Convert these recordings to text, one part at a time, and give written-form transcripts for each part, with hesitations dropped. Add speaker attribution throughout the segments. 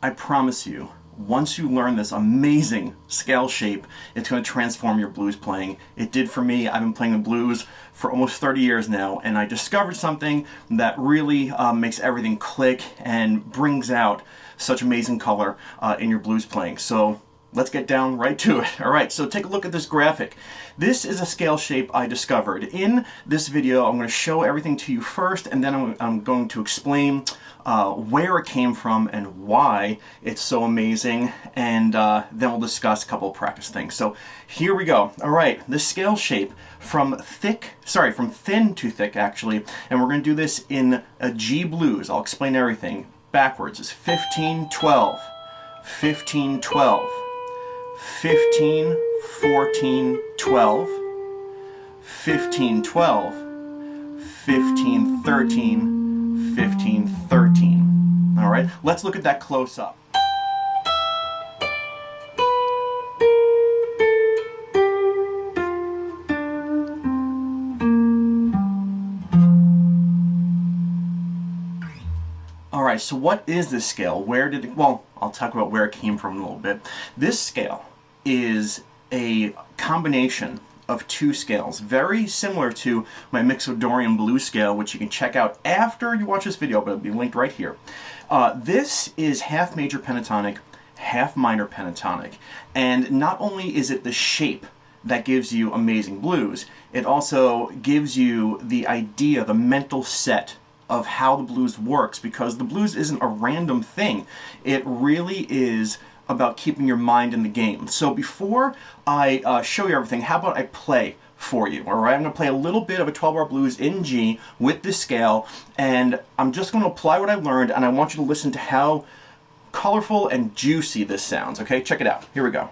Speaker 1: I promise you, once you learn this amazing scale shape, it's going to transform your blues playing. It did for me. I've been playing the blues for almost 30 years now, and I discovered something that really makes everything click and brings out such amazing color in your blues playing. So let's get down right to it. All right, so take a look at this graphic. This is a scale shape I discovered. In this video, I'm going to show everything to you first, and then I'm going to explain where it came from and why it's so amazing, and then we'll discuss a couple of practice things. So here we go. All right, this scale shape from thin to thick actually, and we're going to do this in a G blues. I'll explain everything backwards. It's 15, 12, 15, 12, 15, 14, 12, 15, 12, 15, 13, 15, 13. All right, let's look at that close up. All right, so what is this scale? Well, I'll talk about where it came from in a little bit. This scale is a combination of two scales, very similar to my Mixodorian blues scale, which you can check out after you watch this video, but it'll be linked right here. This is half major pentatonic, half minor pentatonic, and not only is it the shape that gives you amazing blues, it also gives you the idea, the mental set of how the blues works, because the blues isn't a random thing. It really is about keeping your mind in the game. So before I show you everything, how about I play for you? All right, I'm going to play a little bit of a 12-bar blues in G with this scale, and I'm just going to apply what I learned, and I want you to listen to how colorful and juicy this sounds. Okay, check it out. Here we go.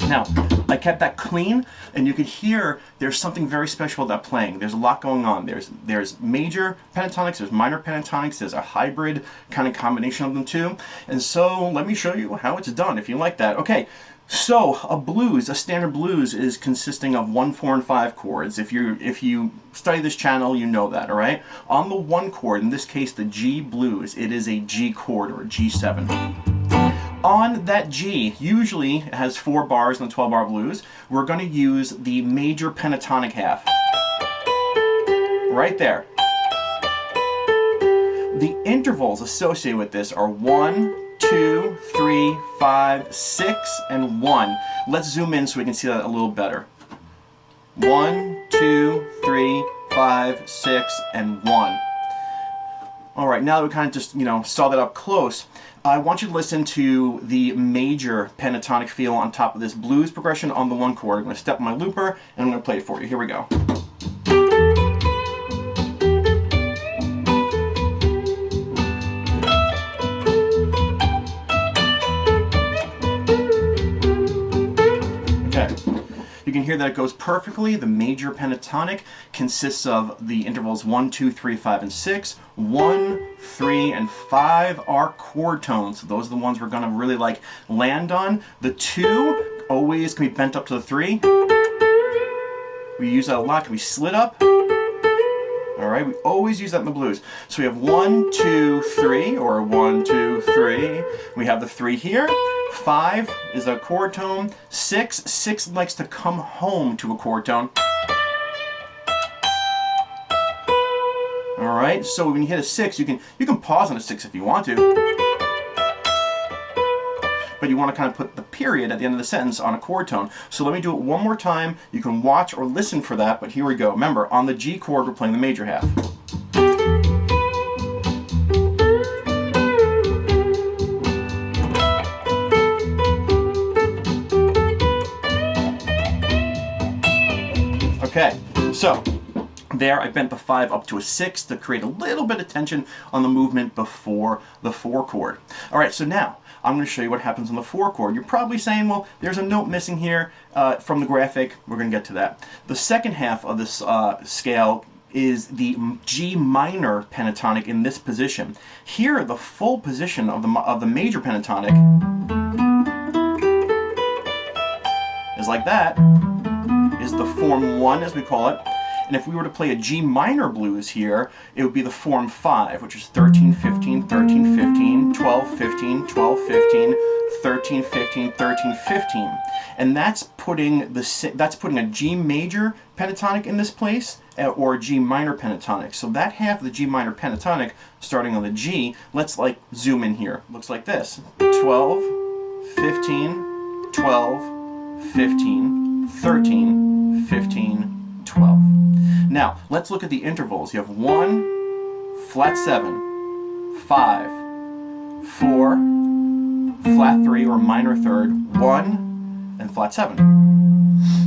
Speaker 1: Now, I kept that clean, and you could hear there's something very special about playing. There's a lot going on. There's major pentatonics, there's minor pentatonics, there's a hybrid kind of combination of them too. And so let me show you how it's done, if you like that. Okay, so a standard blues is consisting of 1, 4, and 5 chords. If you study this channel, you know that, all right? On the 1 chord, in this case the G blues, it is a G chord or a G7. On that G, usually it has 4 bars in the 12-bar blues, we're going to use the major pentatonic half. Right there. The intervals associated with this are 1, 2, 3, 5, 6, and 1. Let's zoom in so we can see that a little better. 1, 2, 3, 5, 6, and 1. All right, now that we kind of just, saw that up close, I want you to listen to the major pentatonic feel on top of this blues progression on the 1 chord. I'm going to step on my looper, and I'm going to play it for you. Here we go. You can hear that it goes perfectly. The major pentatonic consists of the intervals 1, 2, 3, 5, and 6. 1, 3, and 5 are chord tones. So those are the ones we're going to really land on. The 2 always can be bent up to the 3. We use that a lot. Can be slid up. All right, we always use that in the blues. So we have 1, 2, 3, or 1, 2, 3. We have the 3 here. 5 is a chord tone. 6 likes to come home to a chord tone. All right, so when you hit a 6, you can pause on a 6 if you want to. But you want to kind of put the period at the end of the sentence on a chord tone. So let me do it one more time. You can watch or listen for that, but here we go. Remember, on the G chord, we're playing the major half. Okay, So there, I bent the 5 up to a 6 to create a little bit of tension on the movement before the 4 chord. All right, so now I'm going to show you what happens on the 4 chord. You're probably saying, well, there's a note missing here from the graphic. We're going to get to that. The second half of this scale is the G minor pentatonic in this position. Here, the full position of the major pentatonic is like that, is the form 1 as we call it. And if we were to play a G minor blues here, it would be the form 5, which is 13, 15, 13, 15, 12, 15, 12, 15, 13, 15, 13, 15. And that's putting a G major pentatonic in this place, or a G minor pentatonic. So that half of the G minor pentatonic, starting on the G, let's like zoom in here. Looks like this. 12, 15, 12, 15, 13, 15, 12. Now, let's look at the intervals. You have 1, flat 7, 5, 4, flat 3 or minor third, 1, and flat 7.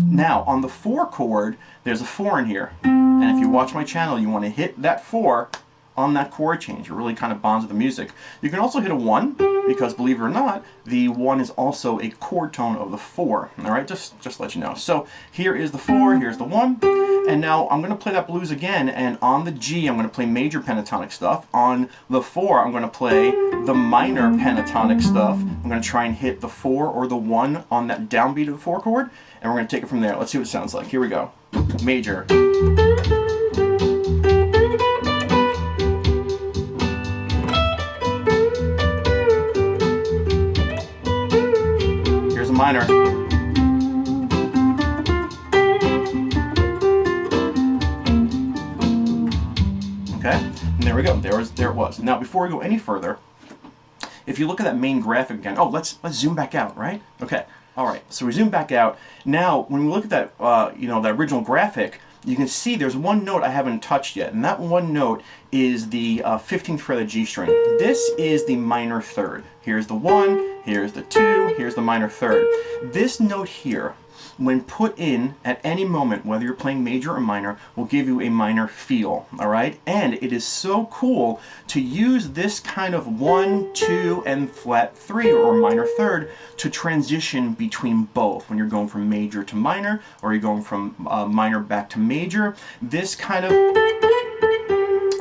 Speaker 1: Now, on the 4 chord, there's a 4 in here. And if you watch my channel, you want to hit that 4 on that chord change. It really kind of bonds with the music. You can also hit a 1, because believe it or not, the 1 is also a chord tone of the 4. All right, just to let you know. So here is the 4, here's the 1, and now I'm going to play that blues again, and on the G, I'm going to play major pentatonic stuff. On the 4, I'm going to play the minor pentatonic stuff. I'm going to try and hit the 4 or the 1 on that downbeat of the 4 chord, and we're going to take it from there. Let's see what it sounds like. Here we go. Major. Minor. Okay, and there we go. There it was. Now, before we go any further, if you look at that main graphic again, oh, let's zoom back out, right? Okay, all right. So we zoom back out. Now, when we look at that, that original graphic, you can see there's one note I haven't touched yet, and that one note is the 15th fret of the G string. This is the minor third. Here's the 1, here's the 2, here's the minor third. This note here, when put in at any moment, whether you're playing major or minor, will give you a minor feel, all right? And it is so cool to use this kind of 1, 2, and flat 3 or minor third to transition between both when you're going from major to minor or you're going from minor back to major. This kind of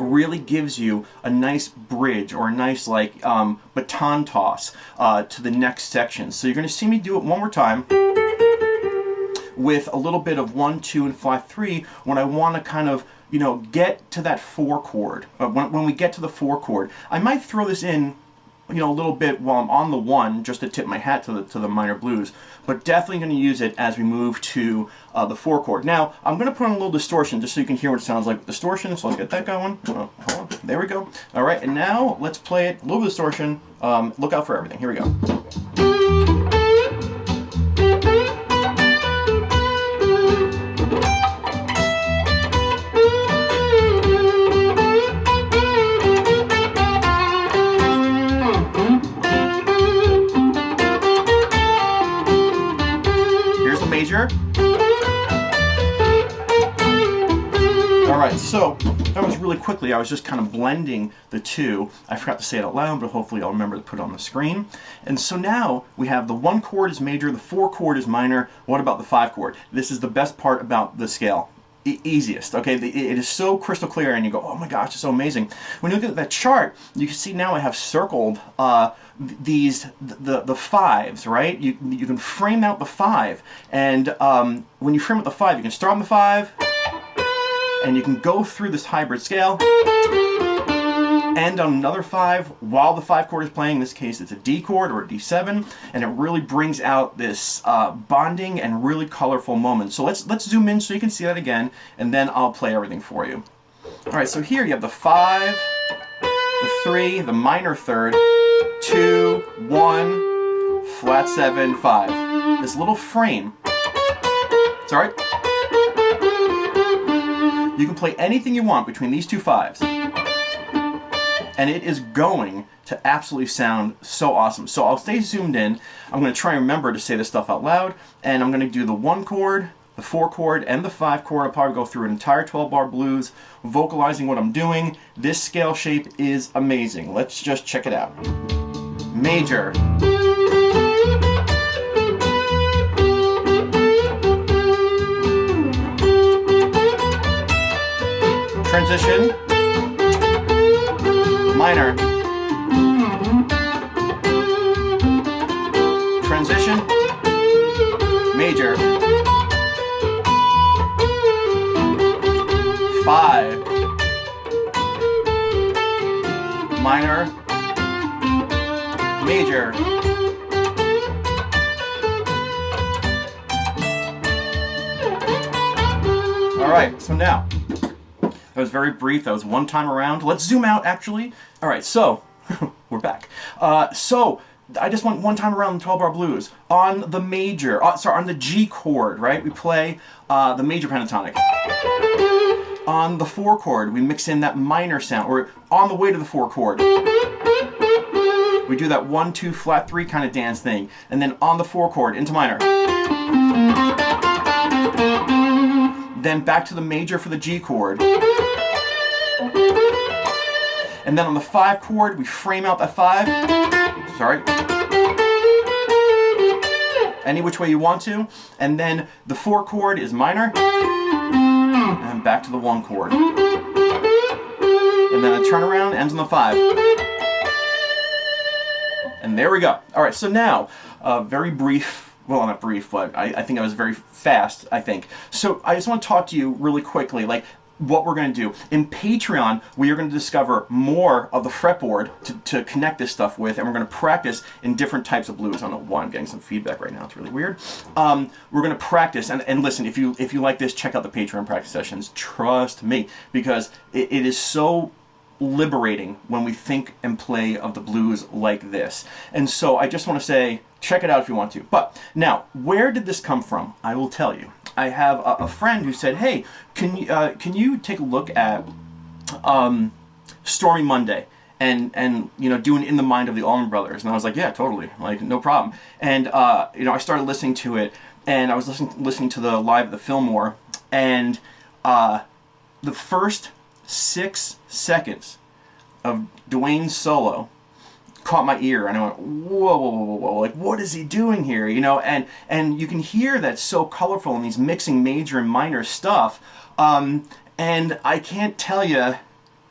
Speaker 1: really gives you a nice bridge or a nice like baton toss to the next section. So you're going to see me do it one more time with a little bit of 1, 2, and flat 3 when I want to kind of, get to that 4 chord. When we get to the 4 chord, I might throw this in, a little bit while I'm on the 1 just to tip my hat to the minor blues, but definitely going to use it as we move to the 4 chord. Now, I'm going to put on a little distortion just so you can hear what it sounds like with distortion, so let's get that going. Hold on. There we go. All right, and now let's play it, a little bit of distortion. Look out for everything. Here we go. Major. All right, so that was really quickly. I was just kind of blending the two. I forgot to say it out loud, but hopefully I'll remember to put it on the screen. And so now we have the 1 chord is major, the 4 chord is minor. What about the 5 chord? This is the best part about the scale. Easiest, okay? It is so crystal clear, and you go, oh my gosh, it's so amazing. When you look at that chart, you can see now I have circled the fives, right? You can frame out the 5, and when you frame out the 5, you can start on the 5, and you can go through this hybrid scale, end on another 5 while the 5 chord is playing. In this case, it's a D chord or a D7, and it really brings out this bonding and really colorful moment. So let's zoom in so you can see that again, and then I'll play everything for you. All right, so here you have the 5, the 3, the minor third, 2, 1, flat 7, 5. This little frame. It's all right. You can play anything you want between these two 5s. And it is going to absolutely sound so awesome. So I'll stay zoomed in. I'm going to try and remember to say this stuff out loud. And I'm going to do the 1 chord, the 4 chord and the 5 chord. I'll probably go through an entire 12-bar blues, vocalizing what I'm doing. This scale shape is amazing. Let's just check it out. Major. Transition. Minor. Transition. Major. 5. Minor. Major. All right, so now, that was very brief. That was one time around. Let's zoom out, actually. All right, so we're back. So I just went one time around the 12-bar blues on the major. On the G chord, right? We play the major pentatonic. On the 4 chord, we mix in that minor sound. Or on the way to the 4 chord, we do that 1, 2, flat 3 kind of dance thing, and then on the 4 chord into minor. Then back to the major for the G chord. And then on the 5 chord, we frame out that 5. Sorry. Any which way you want to. And then the 4 chord is minor. And back to the 1 chord. And then a turnaround ends on the 5. And there we go. All right, so now, very brief, well, not brief, but I think I was very fast, I think. So I just want to talk to you really quickly, like what we're going to do. In Patreon, we are going to discover more of the fretboard to connect this stuff with, and we're going to practice in different types of blues. I don't know why I'm getting some feedback right now. It's really weird. We're going to practice, and listen, if you like this, check out the Patreon practice sessions. Trust me, because it is so liberating when we think and play of the blues like this. And so I just want to say, check it out if you want to. But now, where did this come from? I will tell you. I have a friend who said, hey, can you take a look at Stormy Monday and you know, doing In the Mind of the Allman Brothers? And I was like, yeah, totally, like no problem. And you know, I started listening to it, and I was listening to the live at the Fillmore, and the first 6 seconds of Dwayne's solo caught my ear, and I went, whoa, whoa, whoa, whoa, like what is he doing here, you know? And you can hear that so colorful in these mixing major and minor stuff, and I can't tell you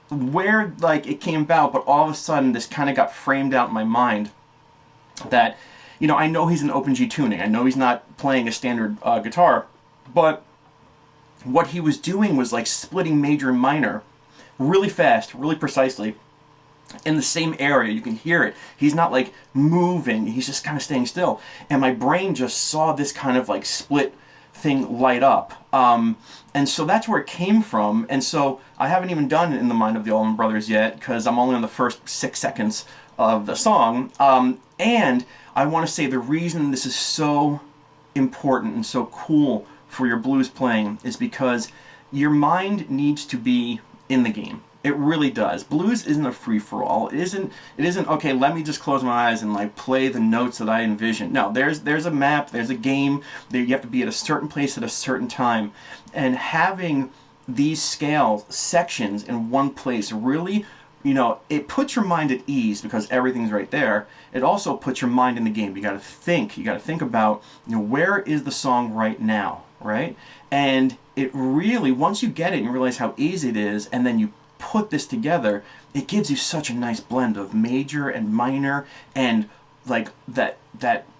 Speaker 1: where like it came about, but all of a sudden this kind of got framed out in my mind that, you know, I know he's in open G tuning, I know he's not playing a standard guitar, but what he was doing was like splitting major and minor really fast, really precisely, in the same area. You can hear it. He's not like moving, he's just kind of staying still. And my brain just saw this kind of like split thing light up. And so that's where it came from. And so I haven't even done In the Mind of the Allman Brothers yet, because I'm only on the first 6 seconds of the song. And I want to say the reason this is so important and so cool for your blues playing is because your mind needs to be in the game. It really does. Blues isn't a free-for-all. It isn't okay, let me just close my eyes and like play the notes that I envision. No, there's a map, there's a game, you have to be at a certain place at a certain time. And having these scale sections in one place really, you know, it puts your mind at ease because everything's right there. It also puts your mind in the game. You got to think about, you know, where is the song right now, right? And it really, once you get it and you realize how easy it is, and then you put this together, it gives you such a nice blend of major and minor, and like that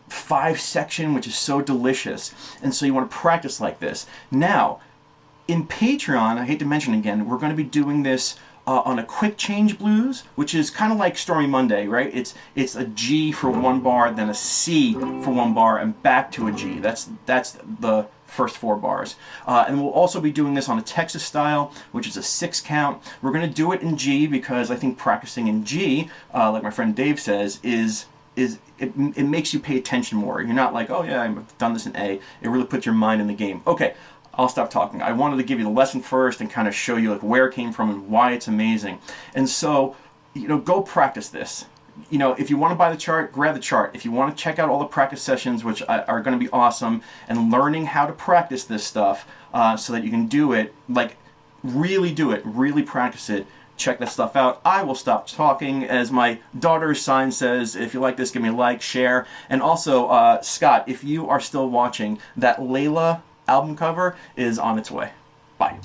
Speaker 1: 5 section, which is so delicious. And so you want to practice like this. Now, in Patreon, I hate to mention again, we're going to be doing this on a quick change blues, which is kind of like Stormy Monday, right? It's a G for 1 bar, then a C for 1 bar, and back to a G. That's the first 4 bars. And we'll also be doing this on a Texas style, which is a 6 count. We're going to do it in G because I think practicing in G, like my friend Dave says, it makes you pay attention more. You're not like, oh yeah, I've done this in A. It really puts your mind in the game. Okay, I'll stop talking. I wanted to give you the lesson first and kind of show you like where it came from and why it's amazing. And so, you know, go practice this. you know, if you want to buy the chart, grab the chart. If you want to check out all the practice sessions, which are going to be awesome, and learning how to practice this stuff so that you can do it, like really do it, really practice it, check that stuff out. I will stop talking. As my daughter's sign says, if you like this, give me a like, share. And also, Scott, if you are still watching, that Layla album cover is on its way. Bye.